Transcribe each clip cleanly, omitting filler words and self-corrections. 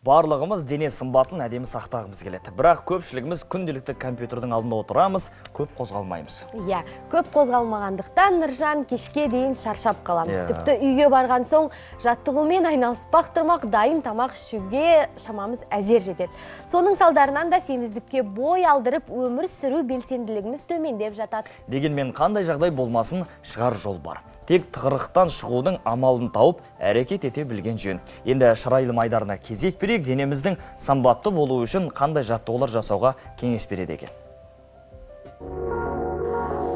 Барлығымыз дене сымбатын әдемі сақтағымыз келеді. Бірақ көпшілігіміз күнделікті компьютердің алдында отырамыз, көп қозғалмаймыз. Иә, көп қозғалмағандықтан Нұржан кешке дейін шаршап қаламыз. Тіпті үйге барған соң жаттығумен айналыспақ тұрмақ, дайын тамақ ішуге шамамыз әзер жетеді. Соның салдарынан да семіздікке бой алдырып, өмір сүру белсенділігіміз төмендеп жатады. Дегенмен қандай жағдай болмасын, шығар жол бар. Тек тығырықтан шығудың амалын тауып, әрекет ете білген жөн. Енді шырайлы майдарына кезек берейік, денеміздің сымбатты болуы үшін қандай жаттығулар жасауға кеңес береді екен.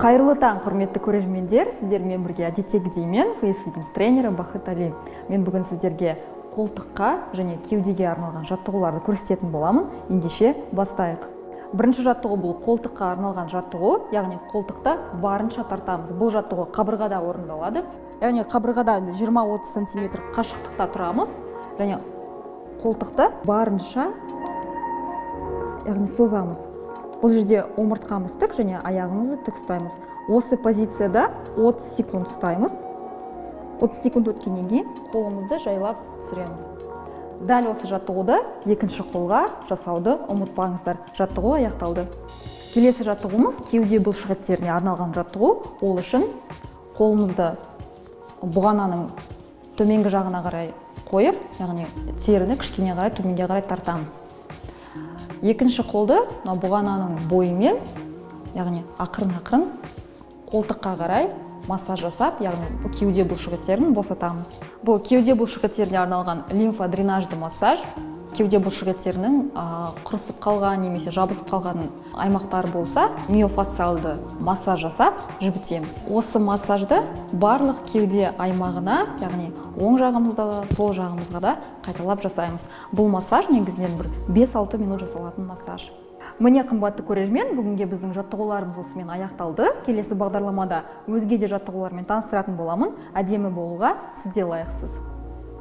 Қайырлы таң, құрметті көрермендер, сіздермен бірге әдеттегідей мен Face Fitness тренері Бақыт Али. Мен бүгін сіздерге қолтыққа және кеудеге арналған жаттығуларды көрсететін боламын. Ендеше бастайық. Бірінші жаттығу бұл қолтыққа арналған жаттығу, яғни қолтықта барынша тартамыз. Бұл жаттығу қабырғада орындалады. Яғни қабырғада 20-30 см қашықтықта тұрамыз және қолтықты барынша яғни созамыз. Бұл жерде омыртқамыз тік және аяғымызды тік ұстаймыз. Осы позицияда 30 секунд ұстаймыз. 30 секунд өткеннен кейін қолымызды жайлап түсіреміз. Дәл осы жаттығуды екінші қолға жасауды ұмытпаңыздар. Жаттығу аяқталды. Келесі жаттығуымыз кеуде бұлшық еттеріне арналған жаттығу. Ол үшін қолымызды бұғананың төменгі жағына қарай қойып, яғни теріні кішкене қарай төменге қарай тартамыз. Екінші қолды бұғананың бойымен, яғни ақырын-ақырын қолтыққа қарай массаж жасап, яғни кеуде бұлшық еттерін босатамыз. Бұл кеуде бұлшық еттеріне арналған лимфодренажды массаж. Кеуде бұлшық еттерінің құрысып қалған немесе жабысып қалған аймақтары болса, миофасциалды массаж жасап жібітеміз. Осы массажды барлық кеуде аймағына, яғни оң жағымызда да, сол жағымызға да қайталап жасаймыз. Бұл массаж негізінен 5-6 минут жасалатын массаж. Міне қымбатты көрермен, бүгінге біздің жаттығуларымыз осымен аяқталды. Келесі бағдарламада өзге де жаттығулармен таныстыратын боламын. Әдемі болуға сіз де лайықсыз.